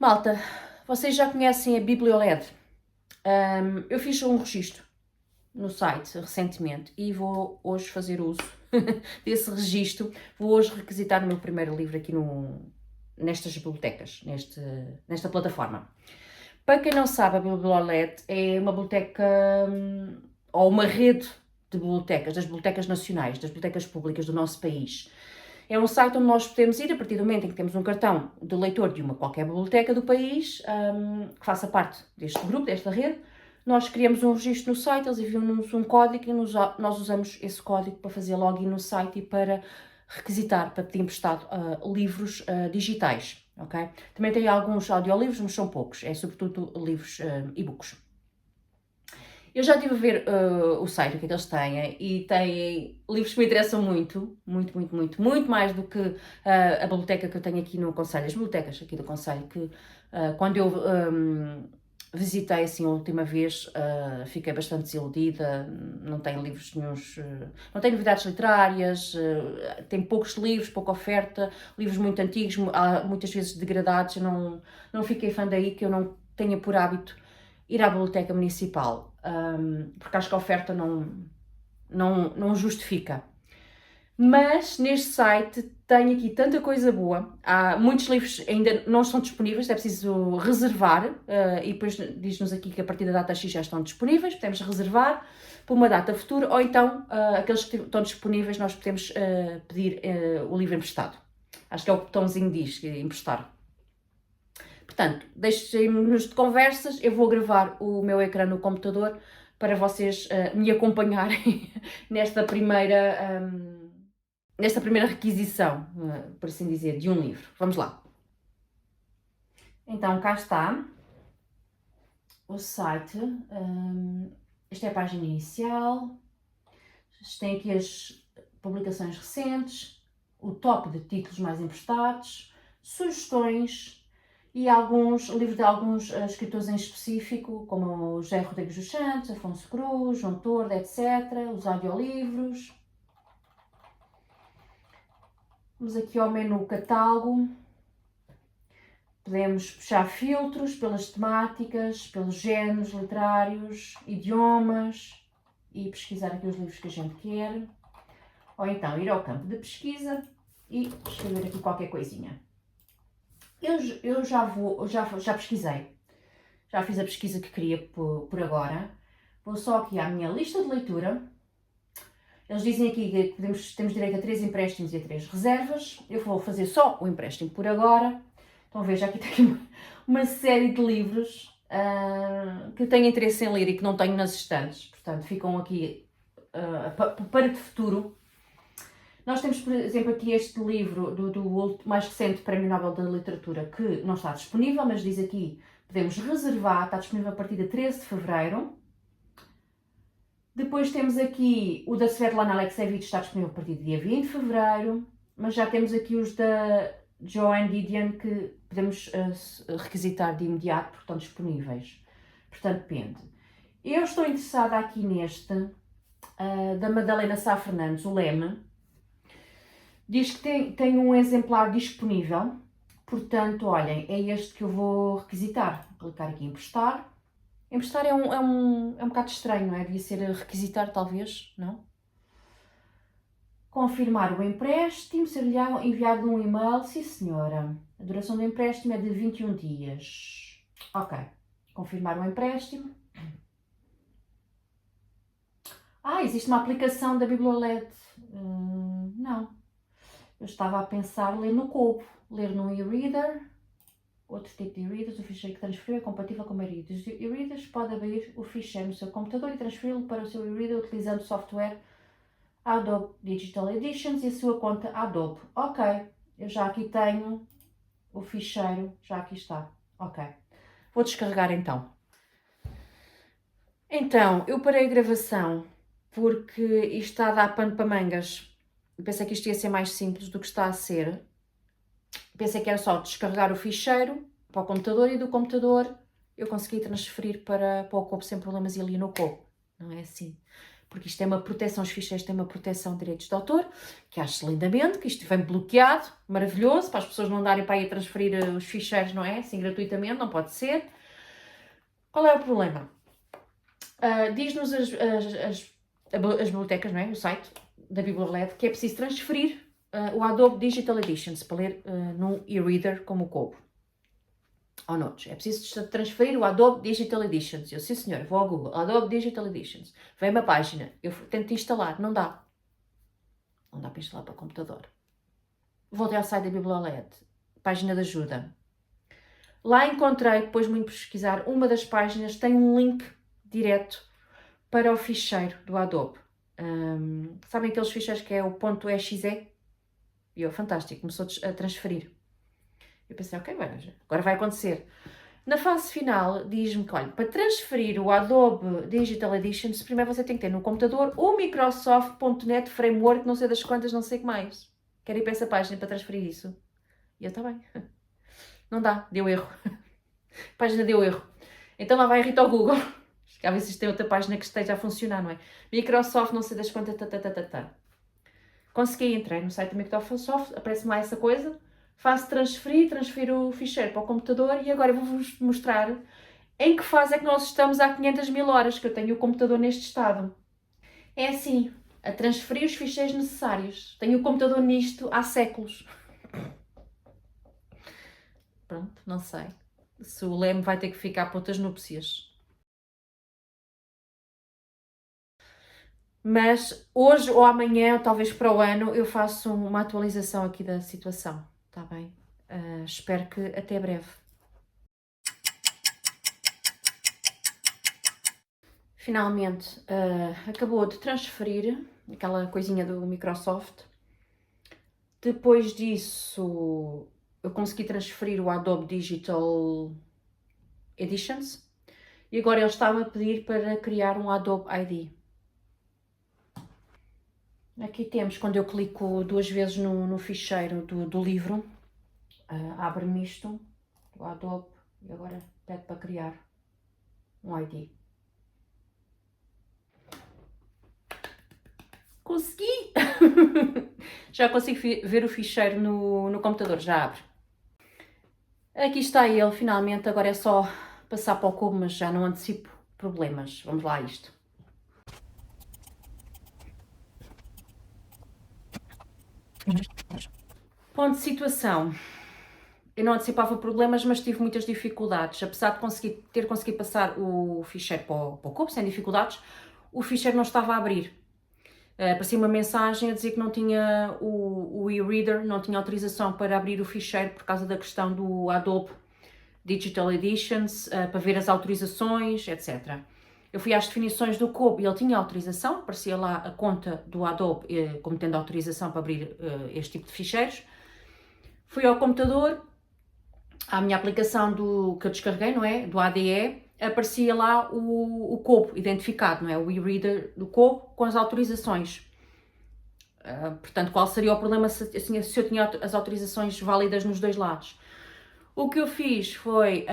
Malta, vocês já conhecem a Biblioled? Eu fiz um registro no site recentemente e vou hoje fazer uso desse registro. Vou hoje requisitar o meu primeiro livro aqui nestas bibliotecas, nesta plataforma. Para quem não sabe, a Biblioled é uma biblioteca ou uma rede de bibliotecas, das bibliotecas nacionais, das bibliotecas públicas do nosso país. É um site onde nós podemos ir a partir do momento em que temos um cartão de leitor de uma qualquer biblioteca do país, que faça parte deste grupo, desta rede. Nós criamos um registro no site, eles enviam-nos um código e nós usamos esse código para fazer login no site e para requisitar, para pedir emprestado livros digitais. Okay? Também tem alguns audiolivros, mas são poucos, é sobretudo livros e-books. Eu já estive a ver o site, o que é que eles têm, e têm livros que me interessam muito mais do que a biblioteca que eu tenho aqui no concelho, as bibliotecas aqui do concelho, que quando eu visitei assim a última vez, fiquei bastante desiludida, não tem livros nenhuns, não tem novidades literárias, tem poucos livros, pouca oferta, livros muito antigos, muitas vezes degradados. Eu não fiquei fã daí, que eu não tenha por hábito ir à biblioteca municipal, porque acho que a oferta não justifica. Mas neste site tem aqui tanta coisa boa, há muitos livros ainda não estão disponíveis, é preciso reservar, e depois diz-nos aqui que a partir da data X já estão disponíveis, podemos reservar para uma data futura, ou então aqueles que estão disponíveis nós podemos pedir o livro emprestado. Acho que é o botãozinho diz, que é emprestar. Portanto, deixem-nos de conversas, eu vou gravar o meu ecrã no computador para vocês me acompanharem nesta primeira requisição, por assim dizer, de um livro. Vamos lá. Então, cá está o site. Esta é a página inicial. Tem aqui as publicações recentes, o top de títulos mais emprestados, sugestões e livros de alguns escritores em específico, como o José Rodrigues dos Santos, Afonso Cruz, João Tordo, etc. Os audiolivros. Vamos aqui ao menu catálogo. Podemos puxar filtros pelas temáticas, pelos géneros literários, idiomas e pesquisar aqui os livros que a gente quer. Ou então ir ao campo de pesquisa e escrever aqui qualquer coisinha. Eu já pesquisei, já fiz a pesquisa que queria por agora. Vou só aqui à minha lista de leitura. Eles dizem aqui que temos direito a 3 empréstimos e a 3 reservas. Eu vou fazer só o empréstimo por agora. Então veja, aqui tem uma série de livros que eu tenho interesse em ler e que não tenho nas estantes. Portanto, ficam aqui para de futuro. Nós temos, por exemplo, aqui este livro do mais recente Prémio Nobel da Literatura, que não está disponível, mas diz aqui, podemos reservar, está disponível a partir de 13 de fevereiro. Depois temos aqui o da Svetlana Alexievich, está disponível a partir do dia 20 de fevereiro, mas já temos aqui os da Joanne Didion, que podemos requisitar de imediato, porque estão disponíveis. Portanto, depende. Eu estou interessada aqui neste, da Madalena Sá Fernandes, o Leme. Diz que tem um exemplar disponível, portanto, olhem, é este que eu vou requisitar. Vou clicar aqui em emprestar. Emprestar é um bocado estranho, não é? Devia ser requisitar, talvez, não? Confirmar o empréstimo, ser-lhe enviado um e-mail. Sim, senhora. A duração do empréstimo é de 21 dias. Ok. Confirmar o empréstimo. Existe uma aplicação da Biblioled. Não. Eu estava a pensar ler no Kobo, ler no e-reader, outro tipo de e-readers. O ficheiro que transferiu é compatível com a maioria dos e-readers. Pode abrir o ficheiro no seu computador e transferi-lo para o seu e-reader utilizando o software Adobe Digital Editions e a sua conta Adobe. Ok, eu já aqui tenho o ficheiro, já aqui está. Ok, vou descarregar então. Então, eu parei a gravação porque isto está a dar pano para mangas. Pensei que isto ia ser mais simples do que está a ser. Pensei que era só descarregar o ficheiro para o computador e do computador eu consegui transferir para o Kobo sem problemas e ali no Kobo. Não é assim. porque isto é uma proteção, os ficheiros têm uma proteção de direitos de autor, que acho lindamente, que isto vem bloqueado, maravilhoso, para as pessoas não darem para ir transferir os ficheiros, não é? Assim, gratuitamente, não pode ser. Qual é o problema? Diz-nos as bibliotecas, não é? O site da BiblioLed, que é preciso transferir o Adobe Digital Editions para ler num e-reader como o coube. Ou noutros. É preciso transferir o Adobe Digital Editions. Eu, sim senhora, vou ao Google, Adobe Digital Editions. Vem uma página, eu tento instalar, não dá. Não dá para instalar para computador. Voltei ao site da BiblioLed, página de ajuda. Lá encontrei, depois de muito pesquisar, uma das páginas tem um link direto para o ficheiro do Adobe. Sabem aqueles ficheiros que é o .exe? E eu, fantástico, começou a transferir. Eu pensei, ok, agora vai acontecer. Na fase final, diz-me que, olha, para transferir o Adobe Digital Editions, primeiro você tem que ter no computador o Microsoft.NET Framework, não sei das quantas, não sei o que mais. Quero ir para essa página para transferir isso. E eu, está bem. Não dá, deu erro. A página deu erro. Então lá vai a Rita ao Google. A ver se isto tem outra página que esteja a funcionar, não é? Microsoft, não sei das quantas, Consegui, entrei no site da Microsoft, aparece-me lá essa coisa, faço transfiro o ficheiro para o computador e agora eu vou-vos mostrar em que fase é que nós estamos há 500 mil horas que eu tenho o computador neste estado. É assim, a transferir os ficheiros necessários. Tenho o computador nisto há séculos. Pronto, não sei se o Leme vai ter que ficar para outras núpcias. Mas hoje ou amanhã, ou talvez para o ano, eu faço uma atualização aqui da situação, está bem? Espero que até breve. Finalmente, acabou de transferir aquela coisinha do Microsoft. Depois disso, eu consegui transferir o Adobe Digital Editions. E agora ele estava a pedir para criar um Adobe ID. Aqui temos, quando eu clico 2 vezes no ficheiro do livro, abre-me isto, o Adobe, e agora pede para criar um ID. Consegui! Já consigo ver o ficheiro no computador, já abre. Aqui está ele, finalmente, agora é só passar para o cubo, mas já não antecipo problemas. Vamos lá a isto. Ponto de situação. Eu não antecipava problemas, mas tive muitas dificuldades. Apesar de ter conseguido passar o ficheiro para o cubo, sem dificuldades, o ficheiro não estava a abrir. Aparecia uma mensagem a dizer que não tinha o e-reader, não tinha autorização para abrir o ficheiro por causa da questão do Adobe Digital Editions, para ver as autorizações, etc. Eu fui às definições do cubo e ele tinha autorização, aparecia lá a conta do Adobe como tendo autorização para abrir este tipo de ficheiros. Fui ao computador, à minha aplicação que eu descarreguei, não é? Do ADE, aparecia lá o cubo identificado, não é? O e-reader do cubo com as autorizações. Portanto, qual seria o problema se eu tinha as autorizações válidas nos dois lados? O que eu fiz foi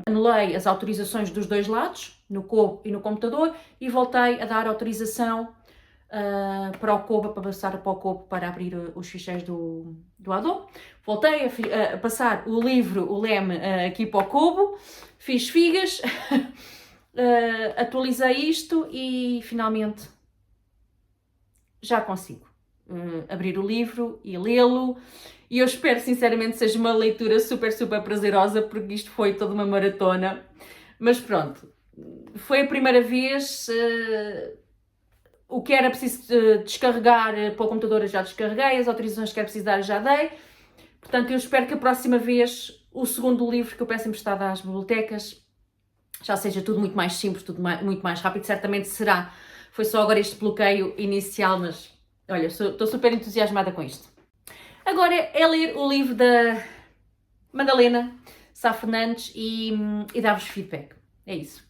anulei as autorizações dos dois lados, no cubo e no computador, e voltei a dar autorização para o cubo, para passar para o cubo para abrir os ficheiros do Adobe. Voltei a passar o livro, o Leme, aqui para o cubo, fiz figas, atualizei isto e finalmente já consigo abrir o livro e lê-lo. E eu espero sinceramente que seja uma leitura super, super prazerosa, porque isto foi toda uma maratona. Mas pronto, foi a primeira vez. O que era preciso descarregar para o computador eu já descarreguei, as autorizações que era preciso dar eu já dei. Portanto, eu espero que a próxima vez o segundo livro que eu peço emprestado às bibliotecas já seja tudo muito mais simples, tudo muito mais rápido. Certamente será. Foi só agora este bloqueio inicial, mas olha, estou super entusiasmada com isto. Agora é ler o livro da Madalena Sá Fernandes e dar-vos feedback. É isso.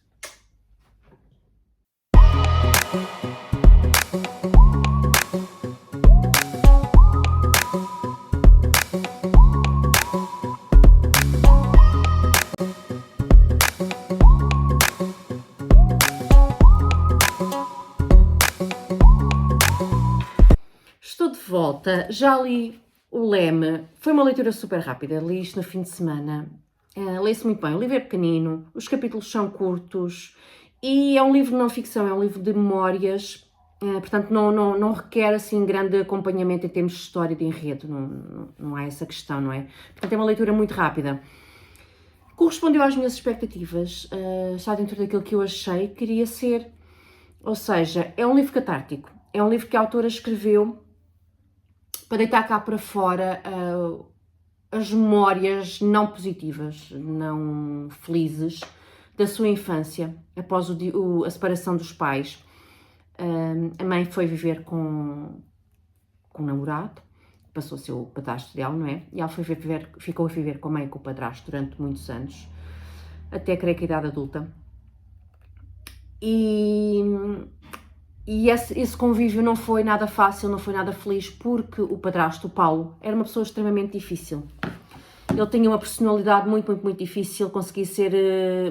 volta, já li o Leme, foi uma leitura super rápida, li isto no fim de semana, lê-se muito bem, o livro é pequenino, os capítulos são curtos e é um livro de não ficção, é um livro de memórias, portanto não requer assim grande acompanhamento em termos de história de enredo, não há essa questão, não é? Portanto é uma leitura muito rápida. Correspondeu às minhas expectativas, está dentro daquilo que eu achei que queria ser, ou seja, é um livro catártico, é um livro que a autora escreveu para deitar cá para fora as memórias não positivas, não felizes da sua infância, após a separação dos pais. A mãe foi viver com um namorado, passou a ser o padrasto dela, não é? E ela ficou a viver com a mãe e com o padrasto durante muitos anos, até creio que a idade adulta. E esse convívio não foi nada fácil, não foi nada feliz, porque o padrasto, o Paulo, era uma pessoa extremamente difícil. Ele tinha uma personalidade muito difícil, conseguia ser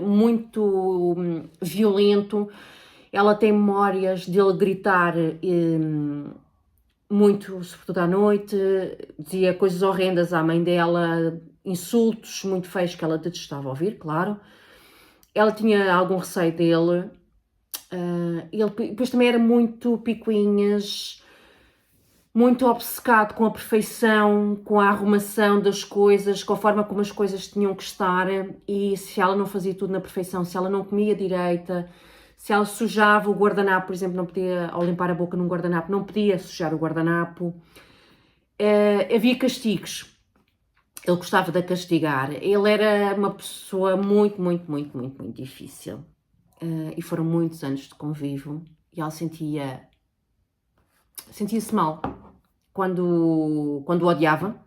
muito violento. Ela tem memórias dele gritar muito, sobretudo à noite, dizia coisas horrendas à mãe dela, insultos muito feios que ela detestava ouvir, claro. Ela tinha algum receio dele. Ele depois também era muito picuinhas, muito obcecado com a perfeição, com a arrumação das coisas, com a forma como as coisas tinham que estar, e se ela não fazia tudo na perfeição, se ela não comia direita, se ela sujava o guardanapo, por exemplo, não podia, ao limpar a boca num guardanapo, não podia sujar o guardanapo. Havia castigos. Ele gostava de castigar. Ele era uma pessoa muito difícil. E foram muitos anos de convívio e ela sentia-se mal quando o odiava,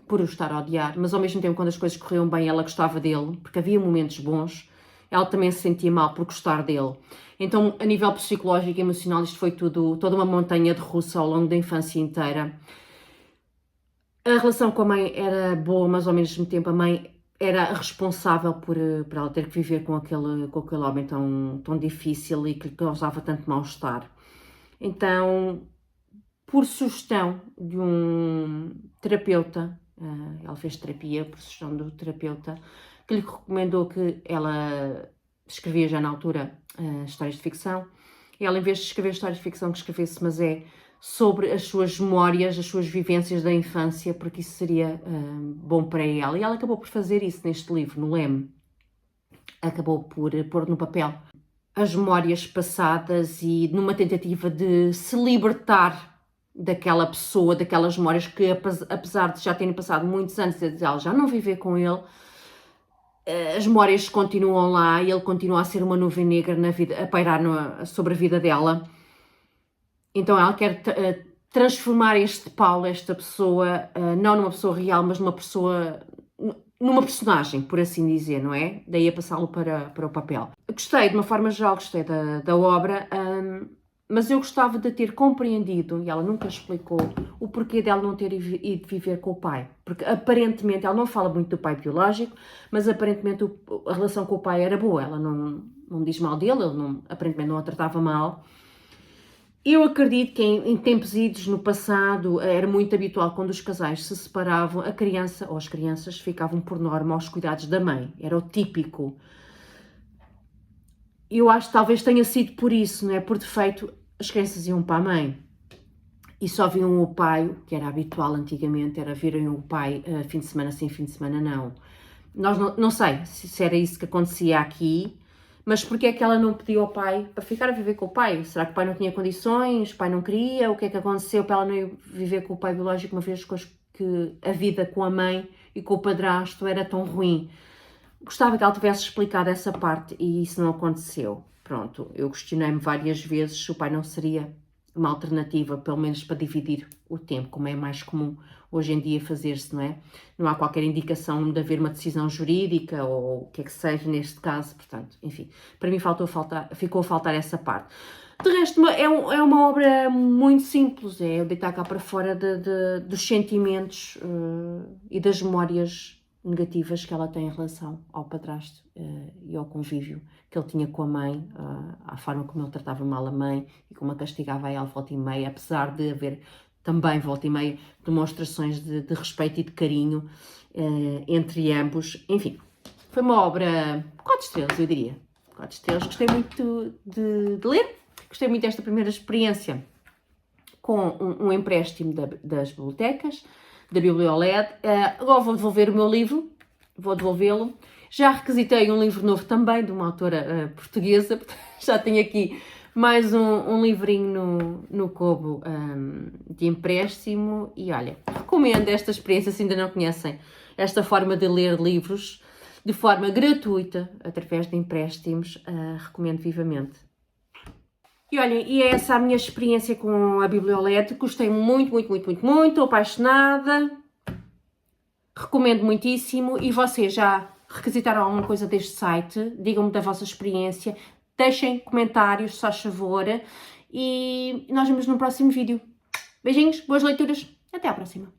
por o estar a odiar, mas ao mesmo tempo quando as coisas corriam bem ela gostava dele, porque havia momentos bons, ela também se sentia mal por gostar dele. Então, a nível psicológico e emocional, isto foi toda uma montanha de russa ao longo da infância inteira. A relação com a mãe era boa, mas ao mesmo tempo a mãe era responsável por ela ter que viver com aquele homem tão difícil e que lhe causava tanto mal-estar. Então, por sugestão de um terapeuta, ela fez terapia por sugestão do terapeuta, que lhe recomendou que ela escrevia já na altura histórias de ficção, e ela, em vez de escrever histórias de ficção, que escrevesse, mas sobre as suas memórias, as suas vivências da infância, porque isso seria bom para ela. E ela acabou por fazer isso neste livro, no Leme. Acabou por pôr no papel as memórias passadas e numa tentativa de se libertar daquela pessoa, daquelas memórias que, apesar de já terem passado muitos anos e ela já não viver com ele, as memórias continuam lá e ele continua a ser uma nuvem negra na vida, a pairar sobre a vida dela. Então ela quer transformar este Paulo, esta pessoa, não numa pessoa real, mas numa personagem, por assim dizer, não é? Daí a passá-lo para o papel. Gostei, de uma forma geral, gostei da obra, mas eu gostava de ter compreendido, e ela nunca explicou, o porquê dela não ter ido viver com o pai. Porque aparentemente, ela não fala muito do pai biológico, mas aparentemente a relação com o pai era boa. Ela não diz mal dele, ele aparentemente não a tratava mal. Eu acredito que em tempos idos, no passado, era muito habitual quando os casais se separavam, a criança ou as crianças ficavam por norma aos cuidados da mãe. Era o típico. Eu acho que talvez tenha sido por isso, não é? Por defeito, as crianças iam para a mãe e só viam o pai, o que era habitual antigamente, era virem o pai fim de semana sim, fim de semana não. Nós não sei se era isso que acontecia aqui, mas porquê é que ela não pediu ao pai para ficar a viver com o pai? Será que o pai não tinha condições? O pai não queria? O que é que aconteceu para ela não ir viver com o pai biológico, uma vez que a vida com a mãe e com o padrasto era tão ruim? Gostava que ela tivesse explicado essa parte e isso não aconteceu. Pronto, eu questionei-me várias vezes se o pai não seria uma alternativa, pelo menos para dividir o tempo, como é mais comum hoje em dia fazer-se, não é? Não há qualquer indicação de haver uma decisão jurídica ou o que é que seja neste caso, portanto, enfim, para mim ficou a faltar essa parte. De resto, é uma obra muito simples, é deitar cá para fora dos sentimentos e das memórias negativas que ela tem em relação ao padrasto e ao convívio que ele tinha com a mãe, à forma como ele tratava mal a mãe e como a castigava a ela volta e meia, apesar de haver também volta e meia, demonstrações de respeito e de carinho entre ambos. Enfim, foi uma obra 4 estrelas, eu diria. 4 estrelas, gostei muito de ler, gostei muito desta primeira experiência com um empréstimo das bibliotecas, da Biblioled. Agora vou devolver o meu livro, vou devolvê-lo. Já requisitei um livro novo também, de uma autora portuguesa, já tenho aqui mais um livrinho no Kobo de empréstimo. E olha, recomendo esta experiência, se ainda não conhecem esta forma de ler livros de forma gratuita, através de empréstimos, recomendo vivamente. E olhem, e é essa a minha experiência com a Biblioled. Gostei muito, estou apaixonada. Recomendo muitíssimo. E vocês já requisitaram alguma coisa deste site? Digam-me da vossa experiência. Deixem comentários, se faz favor. E nós vemos no próximo vídeo. Beijinhos, boas leituras. Até à próxima.